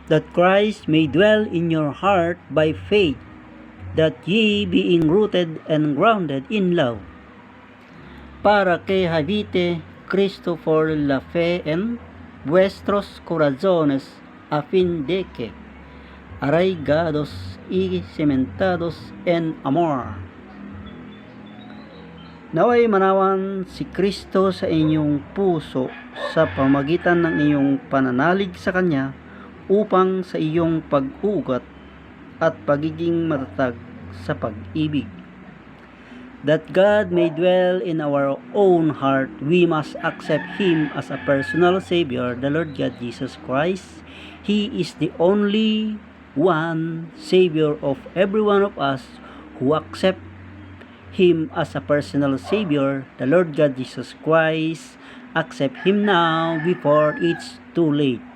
that Christ may dwell in your heart by faith, that ye being rooted and grounded in love, para que habite Cristo por la fe en vuestros corazones, a fin de que, arraigados y cimentados en amor, naway manawan si Kristo sa inyong puso sa pamagitan ng iyong pananalig sa Kanya, upang sa iyong pag-ugat at pagiging matatag sa pag-ibig. That God may dwell in our own heart, we must accept Him as a personal Savior, the Lord God Jesus Christ. He is the only one Savior of every one of us who accept Him as a personal Savior, the Lord God Jesus Christ. Accept Him now before it's too late.